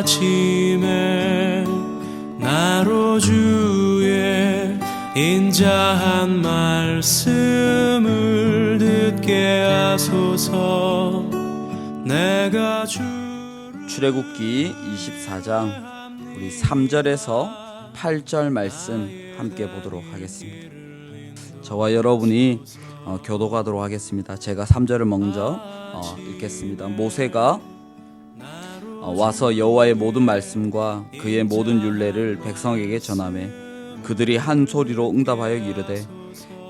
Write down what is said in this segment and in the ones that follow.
아침에 나로 주의 인자한 말씀을 듣게 하소서. 내가 출애굽기 24장 우리 3절에서 8절 말씀 함께 보도록 하겠습니다. 저와 여러분이 교독하도록 하겠습니다. 제가 3절을 먼저 읽겠습니다. 모세가 와서 여호와의 모든 말씀과 그의 모든 율례를 백성에게 전하매 그들이 한 소리로 응답하여 이르되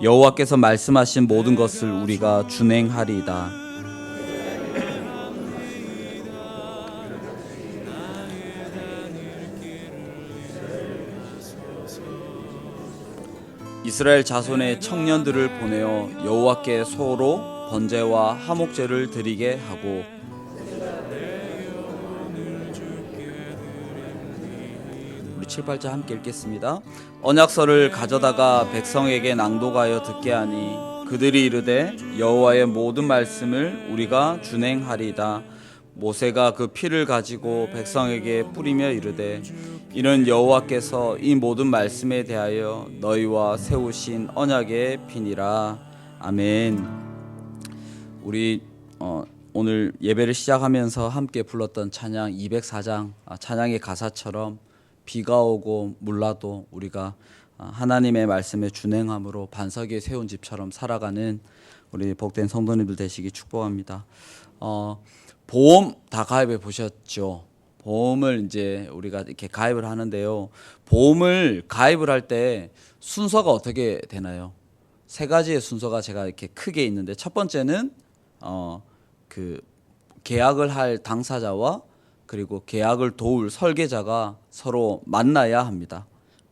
여호와께서 말씀하신 모든 것을 우리가 준행하리이다. 이스라엘 자손의 청년들을 보내어 여호와께 소로 번제와 화목제를 드리게 하고 우리 7, 8절 함께 읽겠습니다. 언약서를 가져다가 백성에게 낭독하여 듣게 하니 그들이 이르되 여호와의 모든 말씀을 우리가 준행하리이다. 모세가 그 피를 가지고 백성에게 뿌리며 이르되 이는 여호와께서 이 모든 말씀에 대하여 너희와 세우신 언약의 피니라. 아멘. 우리 오늘 예배를 시작하면서 함께 불렀던 찬양 204장 찬양의 가사처럼 비가 오고 몰라도 우리가 하나님의 말씀에 준행함으로 반석 위에 세운 집처럼 살아가는 우리 복된 성도님들 되시기 축복합니다. 보험 다 가입해 보셨죠? 보험을 이제 우리가 이렇게 가입을 하는데요. 보험을 가입을 할 때 순서가 어떻게 되나요? 세 가지의 순서가 제가 이렇게 크게 있는데, 첫 번째는 그 계약을 할 당사자와 그리고 계약을 도울 설계자가 서로 만나야 합니다.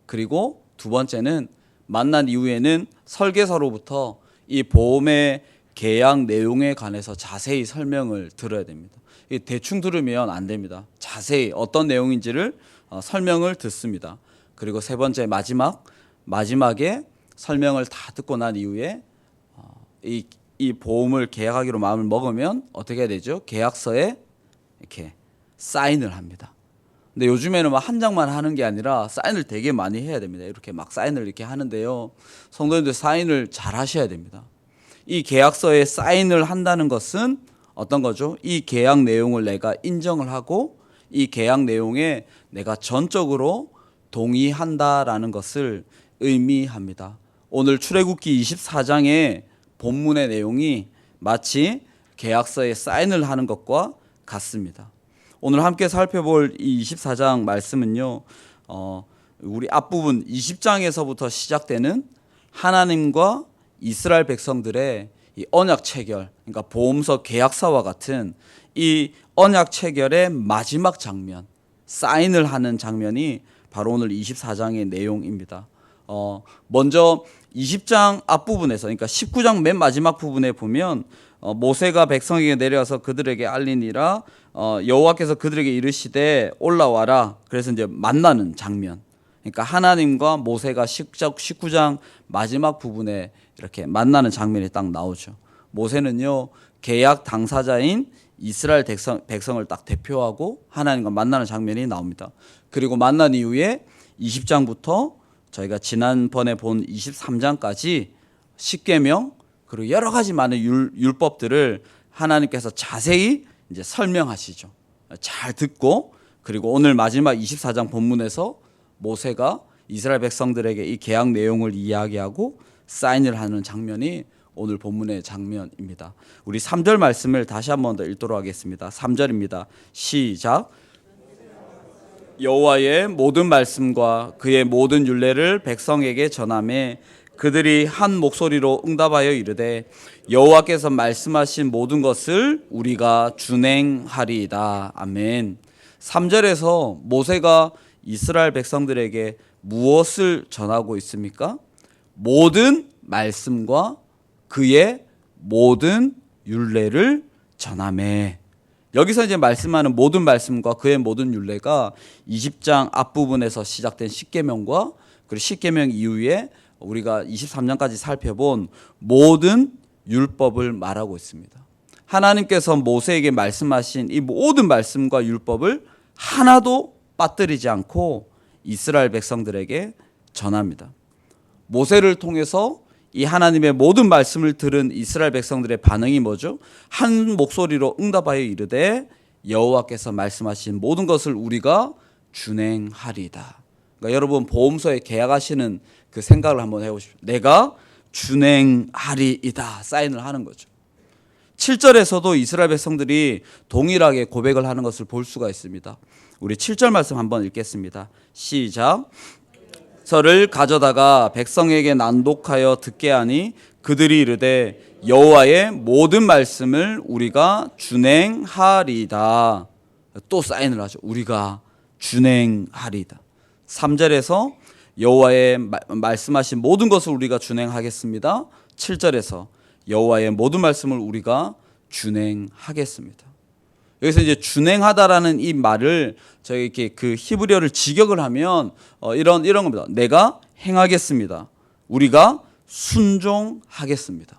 그리고 두 번째는 만난 이후에는 설계사로부터 이 보험의 계약 내용에 관해서 자세히 설명을 들어야 됩니다. 대충 들으면 안 됩니다. 자세히 어떤 내용인지를 설명을 듣습니다. 그리고 세 번째 마지막에 설명을 다 듣고 난 이후에 이 보험을 계약하기로 마음을 먹으면 어떻게 해야 되죠? 계약서에 이렇게 사인을 합니다. 근데 요즘에는 막 한 장만 하는 게 아니라 사인을 되게 많이 해야 됩니다. 이렇게 막 사인을 이렇게 하는데요. 성도님들 사인을 잘 하셔야 됩니다. 이 계약서에 사인을 한다는 것은 어떤 거죠? 이 계약 내용을 내가 인정을 하고 이 계약 내용에 내가 전적으로 동의한다라는 것을 의미합니다. 오늘 출애굽기 24장의 본문의 내용이 마치 계약서에 사인을 하는 것과 같습니다. 오늘 함께 살펴볼 이 24장 말씀은요, 우리 앞부분 20장에서부터 시작되는 하나님과 이스라엘 백성들의 이 언약 체결, 그러니까 보험서 계약서와 같은 이 언약 체결의 마지막 장면, 사인을 하는 장면이 바로 오늘 24장의 내용입니다. 먼저 20장 앞부분에서, 그러니까 19장 맨 마지막 부분에 보면 모세가 백성에게 내려와서 그들에게 알리니라 여호와께서 그들에게 이르시되 올라와라. 그래서 이제 만나는 장면. 그러니까 하나님과 모세가 19장 마지막 부분에 이렇게 만나는 장면이 딱 나오죠. 모세는요, 계약 당사자인 이스라엘 백성을 딱 대표하고 하나님과 만나는 장면이 나옵니다. 그리고 만난 이후에 20장부터 저희가 지난번에 본 23장까지 십계명 그리고 여러 가지 많은 율법들을 하나님께서 자세히 이제 설명하시죠. 잘 듣고, 그리고 오늘 마지막 24장 본문에서 모세가 이스라엘 백성들에게 이 계약 내용을 이야기하고 사인을 하는 장면이 오늘 본문의 장면입니다. 우리 3절 말씀을 다시 한 번 더 읽도록 하겠습니다. 3절입니다. 시작. 여호와의 모든 말씀과 그의 모든 율례를 백성에게 전하매 그들이 한 목소리로 응답하여 이르되 여호와께서 말씀하신 모든 것을 우리가 준행하리이다. 아멘. 3절에서 모세가 이스라엘 백성들에게 무엇을 전하고 있습니까? 모든 말씀과 그의 모든 율례를 전하매. 여기서 이제 말씀하는 모든 말씀과 그의 모든 율례가 20장 앞부분에서 시작된 십계명과 그리고 십계명 이후에 우리가 23장까지 살펴본 모든 율법을 말하고 있습니다. 하나님께서 모세에게 말씀하신 이 모든 말씀과 율법을 하나도 빠뜨리지 않고 이스라엘 백성들에게 전합니다. 모세를 통해서 이 하나님의 모든 말씀을 들은 이스라엘 백성들의 반응이 뭐죠? 한 목소리로 응답하여 이르되 여호와께서 말씀하신 모든 것을 우리가 준행하리이다. 그러니까 여러분 보험서에 계약하시는 그 생각을 한번 해보십시오. 내가 준행하리이다 사인을 하는 거죠. 7절에서도 이스라엘 백성들이 동일하게 고백을 하는 것을 볼 수가 있습니다. 우리 7절 말씀 한번 읽겠습니다. 시작. 서를 가져다가 백성에게 낭독하여 듣게 하니 그들이 이르되 여호와의 모든 말씀을 우리가 준행하리이다. 또 사인을 하죠. 우리가 준행하리이다. 3절에서 여호와의 말씀하신 모든 것을 우리가 준행하겠습니다. 7절에서 여호와의 모든 말씀을 우리가 준행하겠습니다. 여기서 이제 준행하다라는 이 말을 저희 이렇게 그 히브리어를 직역을 하면 이런 겁니다. 내가 행하겠습니다. 우리가 순종하겠습니다.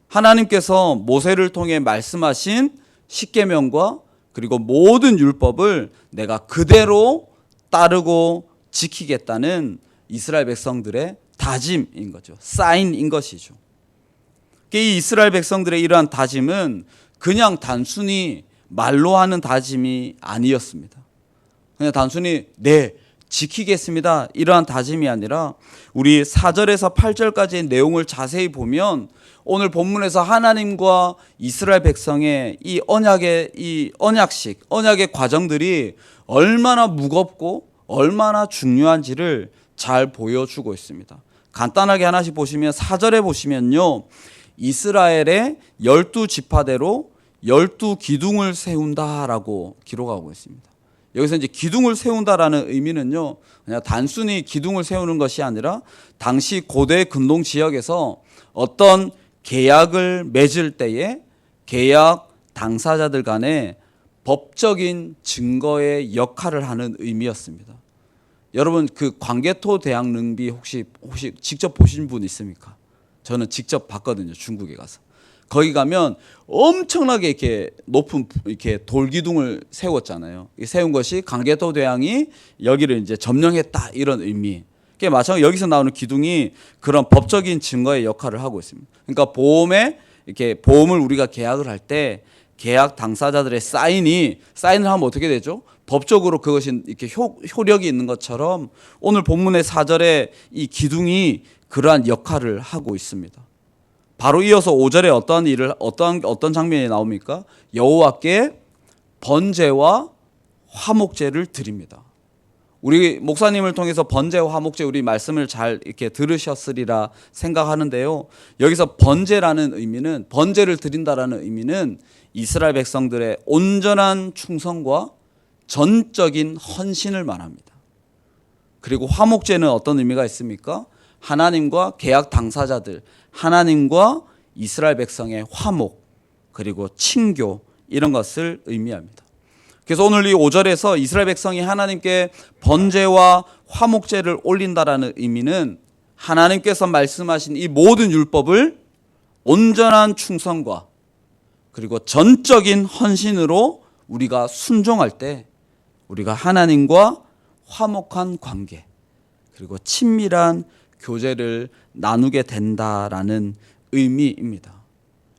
하나님께서 모세를 통해 말씀하신 십계명과 그리고 모든 율법을 내가 그대로 따르고 지키겠다는 이스라엘 백성들의 다짐인 거죠. 사인인 것이죠. 이 이스라엘 백성들의 이러한 다짐은 그냥 단순히 말로 하는 다짐이 아니었습니다. 그냥 단순히 네, 지키겠습니다. 이러한 다짐이 아니라 우리 4절에서 8절까지의 내용을 자세히 보면 오늘 본문에서 하나님과 이스라엘 백성의 이 언약의 언약의 과정들이 얼마나 무겁고 얼마나 중요한지를 잘 보여주고 있습니다. 간단하게 하나씩 보시면 4절에 보시면요. 이스라엘의 12지파대로 12기둥을 세운다라고 기록하고 있습니다. 여기서 이제 기둥을 세운다라는 의미는요, 그냥 단순히 기둥을 세우는 것이 아니라 당시 고대 근동 지역에서 어떤 계약을 맺을 때에 계약 당사자들 간에 법적인 증거의 역할을 하는 의미였습니다. 여러분 그 광개토 대왕 능비 혹시 직접 보신 분 있습니까? 저는 직접 봤거든요. 중국에 가서. 거기 가면 엄청나게 이렇게 높은 이렇게 돌기둥을 세웠잖아요. 세운 것이 광개토 대왕이 여기를 이제 점령했다 이런 의미. 그게 마찬가지로 여기서 나오는 기둥이 그런 법적인 증거의 역할을 하고 있습니다. 그러니까 보험을 우리가 계약을 할 때 계약 당사자들의 사인을 하면 어떻게 되죠? 법적으로 그것이 이렇게 효력이 있는 것처럼 오늘 본문의 4절에 이 기둥이 그러한 역할을 하고 있습니다. 바로 이어서 5절에 어떤 장면이 나옵니까? 여호와께 번제와 화목제를 드립니다. 우리 목사님을 통해서 번제와 화목제 우리 말씀을 잘 이렇게 들으셨으리라 생각하는데요. 여기서 번제라는 의미는 번제를 드린다라는 의미는 이스라엘 백성들의 온전한 충성과 전적인 헌신을 말합니다. 그리고 화목제는 어떤 의미가 있습니까? 하나님과 계약 당사자들, 하나님과 이스라엘 백성의 화목, 그리고 친교 이런 것을 의미합니다. 그래서 오늘 이 5절에서 이스라엘 백성이 하나님께 번제와 화목제를 올린다라는 의미는 하나님께서 말씀하신 이 모든 율법을 온전한 충성과 그리고 전적인 헌신으로 우리가 순종할 때 우리가 하나님과 화목한 관계 그리고 친밀한 교제를 나누게 된다라는 의미입니다.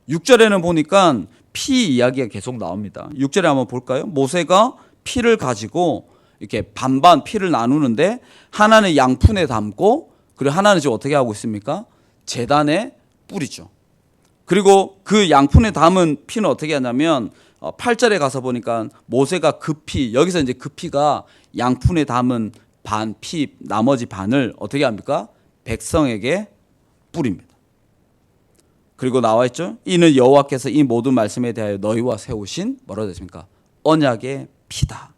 6절에는 보니까 피 이야기가 계속 나옵니다. 6절에 한번 볼까요? 모세가 피를 가지고 이렇게 반반 피를 나누는데 하나는 양푼에 담고 그리고 하나는 지금 어떻게 하고 있습니까? 제단에 뿌리죠. 그리고 그 양푼에 담은 피는 어떻게 하냐면 8절에 가서 보니까 모세가 그 피, 여기서 이제 그 피가 양푼에 담은 피, 나머지 반을 어떻게 합니까? 백성에게 뿌립니다. 그리고 나와 있죠. 이는 여호와께서 이 모든 말씀에 대하여 너희와 세우신 뭐라고 됐습니까? 언약의 피다.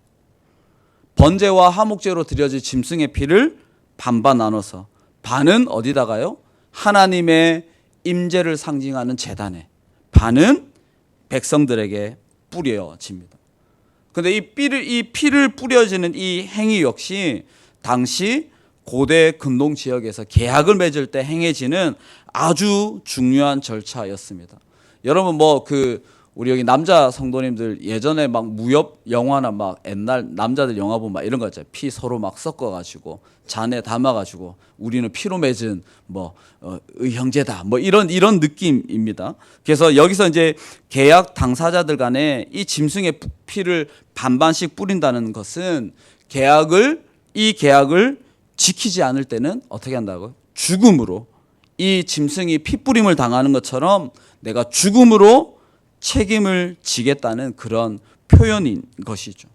번제와 화목제로 드려질 짐승의 피를 반반 나눠서 반은 어디다가요? 하나님의 임재를 상징하는 제단에, 반은 백성들에게 뿌려집니다. 그런데 이 피를 뿌려지는 이 행위 역시 당시 고대 근동 지역에서 계약을 맺을 때 행해지는 아주 중요한 절차였습니다. 여러분 우리 여기 남자 성도님들 예전에 막 무협 영화나 막 옛날 남자들 영화 보면 막 이런 거 있잖아요. 피 서로 막 섞어가지고 잔에 담아가지고 우리는 피로 맺은 뭐 형제다 뭐 이런 느낌입니다. 그래서 여기서 이제 계약 당사자들 간에 이 짐승의 피를 반반씩 뿌린다는 것은 이 계약을 지키지 않을 때는 어떻게 한다고요? 죽음으로, 이 짐승이 피 뿌림을 당하는 것처럼 내가 죽음으로 책임을 지겠다는 그런 표현인 것이죠.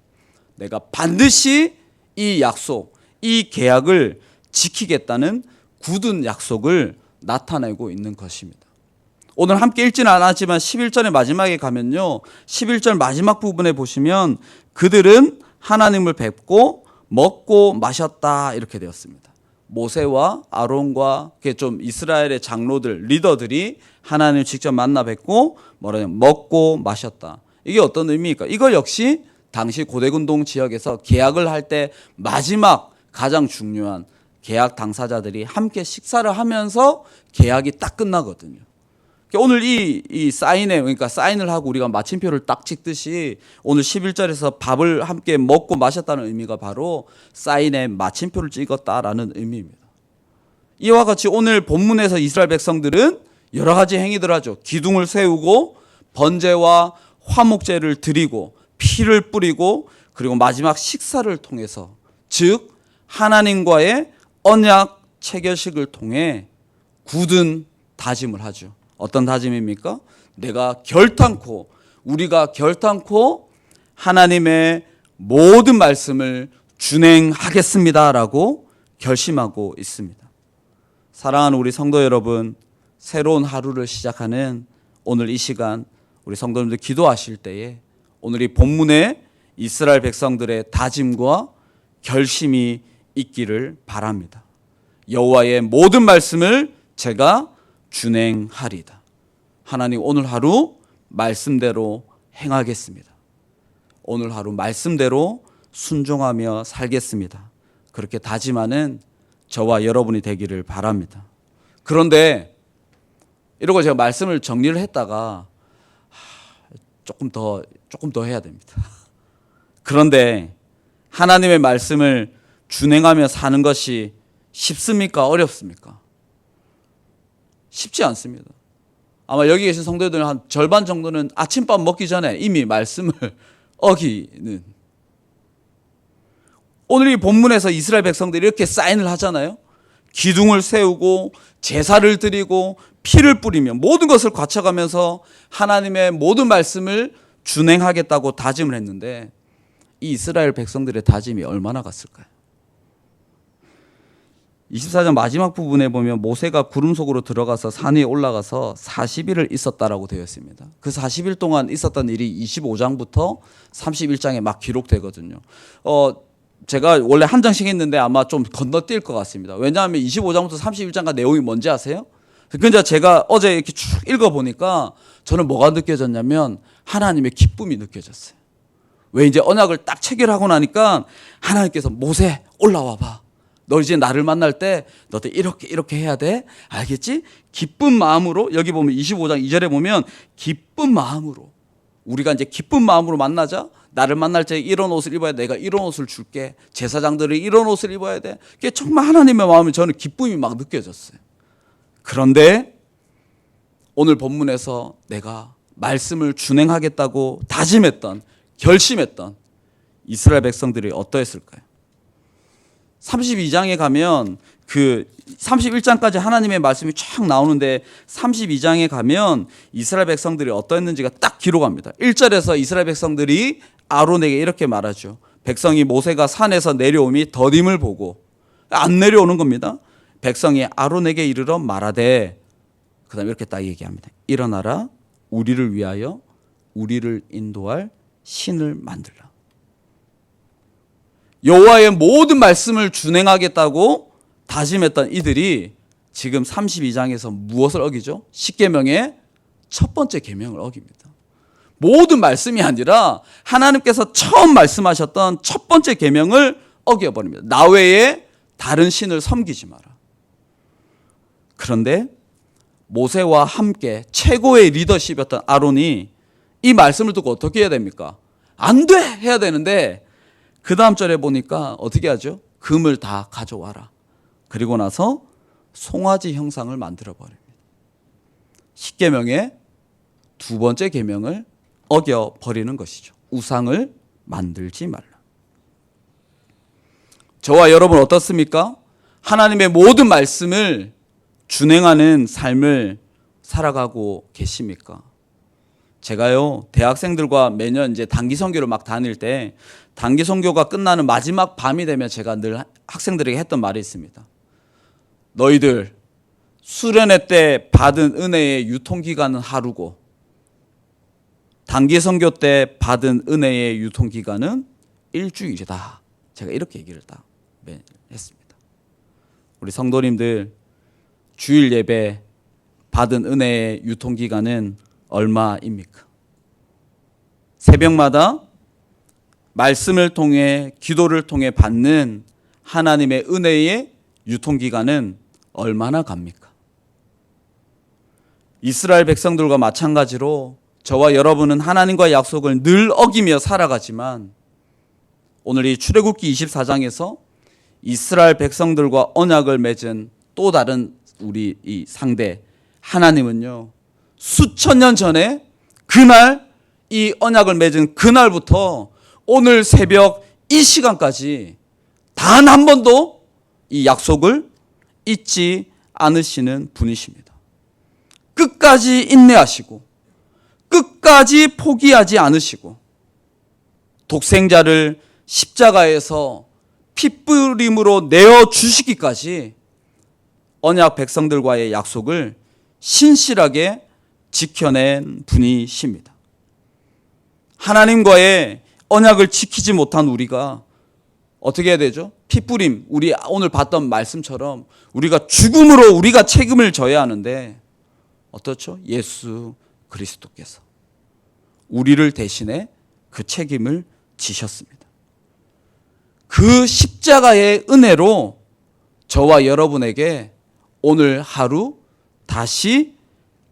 내가 반드시 이 약속, 이 계약을 지키겠다는 굳은 약속을 나타내고 있는 것입니다. 오늘 함께 읽지는 않았지만 11절의 마지막에 가면요, 11절 마지막 부분에 보시면 그들은 하나님을 뵙고 먹고 마셨다 이렇게 되었습니다. 모세와 아론과 좀 이스라엘의 장로들, 리더들이 하나님을 직접 만나 뵙고 뭐라냐면 먹고 마셨다. 이게 어떤 의미입니까? 이거 역시 당시 고대군동 지역에서 계약을 할 때 마지막 가장 중요한 계약 당사자들이 함께 식사를 하면서 계약이 딱 끝나거든요. 오늘 이 사인에, 그러니까 사인을 하고 우리가 마침표를 딱 찍듯이 오늘 11절에서 밥을 함께 먹고 마셨다는 의미가 바로 사인에 마침표를 찍었다라는 의미입니다. 이와 같이 오늘 본문에서 이스라엘 백성들은 여러 가지 행위들을 하죠. 기둥을 세우고 번제와 화목제를 드리고 피를 뿌리고 그리고 마지막 식사를 통해서, 즉 하나님과의 언약 체결식을 통해 굳은 다짐을 하죠. 어떤 다짐입니까? 우리가 결단코 하나님의 모든 말씀을 준행하겠습니다라고 결심하고 있습니다. 사랑하는 우리 성도 여러분, 새로운 하루를 시작하는 오늘 이 시간 우리 성도님들 기도하실 때에 오늘 이 본문에 이스라엘 백성들의 다짐과 결심이 있기를 바랍니다. 여호와의 모든 말씀을 제가 준행하리다. 하나님, 오늘 하루 말씀대로 행하겠습니다. 오늘 하루 말씀대로 순종하며 살겠습니다. 그렇게 다짐하는 저와 여러분이 되기를 바랍니다. 그런데 이러고 제가 말씀을 정리를 했다가 조금 더 해야 됩니다. 그런데 하나님의 말씀을 준행하며 사는 것이 쉽습니까? 어렵습니까? 쉽지 않습니다. 아마 여기 계신 성도들 한 절반 정도는 아침밥 먹기 전에 이미 말씀을 어기는. 오늘 이 본문에서 이스라엘 백성들이 이렇게 사인을 하잖아요. 기둥을 세우고 제사를 드리고 피를 뿌리며 모든 것을 갖춰가면서 하나님의 모든 말씀을 준행하겠다고 다짐을 했는데 이 이스라엘 백성들의 다짐이 얼마나 갔을까요? 24장 마지막 부분에 보면 모세가 구름 속으로 들어가서 산 위에 올라가서 40일을 있었다라고 되어 있습니다. 그 40일 동안 있었던 일이 25장부터 31장에 막 기록되거든요. 제가 원래 한 장씩 했는데 아마 좀 건너뛸 것 같습니다. 왜냐하면 25장부터 31장과 내용이 뭔지 아세요? 근데 제가 어제 이렇게 쭉 읽어보니까 저는 뭐가 느껴졌냐면 하나님의 기쁨이 느껴졌어요. 왜 이제 언약을 딱 체결하고 나니까 하나님께서 모세 올라와 봐. 너 이제 나를 만날 때 너도 이렇게 해야 돼. 알겠지? 기쁜 마음으로, 여기 보면 25장 2절에 보면 기쁜 마음으로, 우리가 이제 기쁜 마음으로 만나자. 나를 만날 때 이런 옷을 입어야 돼. 내가 이런 옷을 줄게. 제사장들이 이런 옷을 입어야 돼. 그게 정말 하나님의 마음에 저는 기쁨이 막 느껴졌어요. 그런데 오늘 본문에서 내가 말씀을 준행하겠다고 다짐했던, 결심했던 이스라엘 백성들이 어떠했을까요? 32장에 가면 그 31장까지 하나님의 말씀이 쫙 나오는데 32장에 가면 이스라엘 백성들이 어떠했는지가 딱 기록합니다. 1절에서 이스라엘 백성들이 아론에게 이렇게 말하죠. 백성이 모세가 산에서 내려오미 더딤을 보고, 안 내려오는 겁니다. 백성이 아론에게 이르러 말하되, 그 다음에 이렇게 딱 얘기합니다. 일어나라, 우리를 위하여 우리를 인도할 신을 만들라. 여호와의 모든 말씀을 준행하겠다고 다짐했던 이들이 지금 32장에서 무엇을 어기죠? 십계명의 첫 번째 계명을 어깁니다. 모든 말씀이 아니라 하나님께서 처음 말씀하셨던 첫 번째 계명을 어겨버립니다. 나 외에 다른 신을 섬기지 마라. 그런데 모세와 함께 최고의 리더십이었던 아론이 이 말씀을 듣고 어떻게 해야 됩니까? 안 돼! 해야 되는데 그 다음 절에 보니까 어떻게 하죠? 금을 다 가져와라. 그리고 나서 송아지 형상을 만들어 버립니다. 십계명의 두 번째 계명을 어겨 버리는 것이죠. 우상을 만들지 말라. 저와 여러분 어떻습니까? 하나님의 모든 말씀을 준행하는 삶을 살아가고 계십니까? 제가요, 대학생들과 매년 이제 단기 선교를 막 다닐 때 단기 선교가 끝나는 마지막 밤이 되면 제가 늘 학생들에게 했던 말이 있습니다. 너희들 수련회 때 받은 은혜의 유통기간은 하루고 단기 선교 때 받은 은혜의 유통기간은 일주일이다. 제가 이렇게 얘기를 딱 했습니다. 우리 성도님들 주일 예배 받은 은혜의 유통기간은 얼마입니까? 새벽마다 말씀을 통해 기도를 통해 받는 하나님의 은혜의 유통기간은 얼마나 갑니까? 이스라엘 백성들과 마찬가지로 저와 여러분은 하나님과의 약속을 늘 어기며 살아가지만 오늘 이 출애굽기 24장에서 이스라엘 백성들과 언약을 맺은 또 다른 우리 이 상대 하나님은요, 수천 년 전에 그날 이 언약을 맺은 그날부터 오늘 새벽 이 시간까지 단 한 번도 이 약속을 잊지 않으시는 분이십니다. 끝까지 인내하시고 끝까지 포기하지 않으시고 독생자를 십자가에서 핏부림으로 내어주시기까지 언약 백성들과의 약속을 신실하게 지켜낸 분이십니다. 하나님과의 언약을 지키지 못한 우리가 어떻게 해야 되죠? 핏부림, 우리 오늘 봤던 말씀처럼 우리가 죽음으로 우리가 책임을 져야 하는데 어떻죠? 예수 그리스도께서 우리를 대신해 그 책임을 지셨습니다. 그 십자가의 은혜로 저와 여러분에게 오늘 하루 다시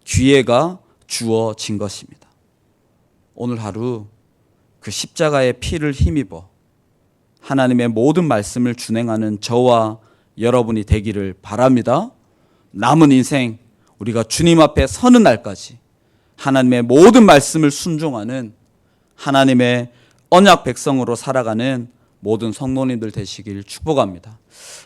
기회가 주어진 것입니다. 오늘 하루 그 십자가의 피를 힘입어 하나님의 모든 말씀을 준행하는 저와 여러분이 되기를 바랍니다. 남은 인생 우리가 주님 앞에 서는 날까지 하나님의 모든 말씀을 순종하는 하나님의 언약 백성으로 살아가는 모든 성도님들 되시길 축복합니다.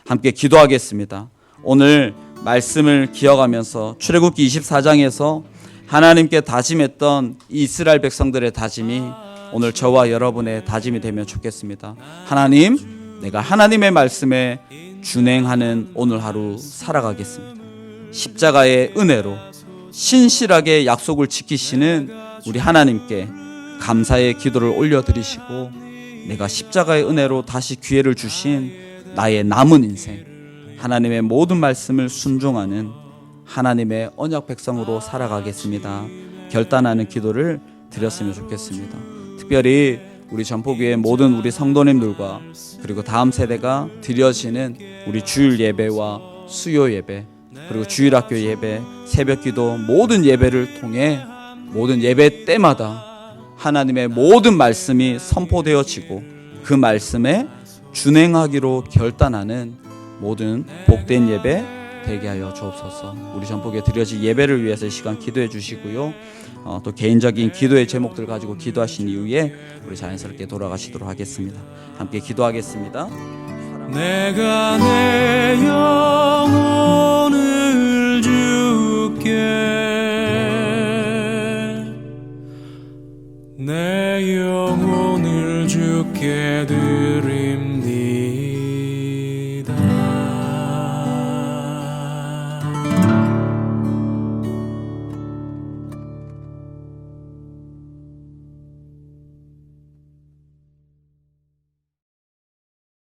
함께 기도하겠습니다. 오늘 말씀을 기억하면서 출애굽기 24장에서 하나님께 다짐했던 이스라엘 백성들의 다짐이 오늘 저와 여러분의 다짐이 되면 좋겠습니다. 하나님, 내가 하나님의 말씀에 준행하는 오늘 하루 살아가겠습니다. 십자가의 은혜로 신실하게 약속을 지키시는 우리 하나님께 감사의 기도를 올려드리시고 내가 십자가의 은혜로 다시 기회를 주신 나의 남은 인생 하나님의 모든 말씀을 순종하는 하나님의 언약 백성으로 살아가겠습니다. 결단하는 기도를 드렸으면 좋겠습니다. 특별히 우리 전포교회 모든 우리 성도님들과 그리고 다음 세대가 드려지는 우리 주일 예배와 수요 예배 그리고 주일학교 예배, 새벽기도 모든 예배를 통해 모든 예배 때마다 하나님의 모든 말씀이 선포되어지고 그 말씀에 준행하기로 결단하는 모든 복된 예배 되게 하여 주옵소서. 우리 전복에 드려질 예배를 위해서 이 시간 기도해 주시고요. 또 개인적인 기도의 제목들 가지고 기도하신 이후에 우리 자연스럽게 돌아가시도록 하겠습니다. 함께 기도하겠습니다. 내가 내 영혼을 주께 내 영혼을 주께 드리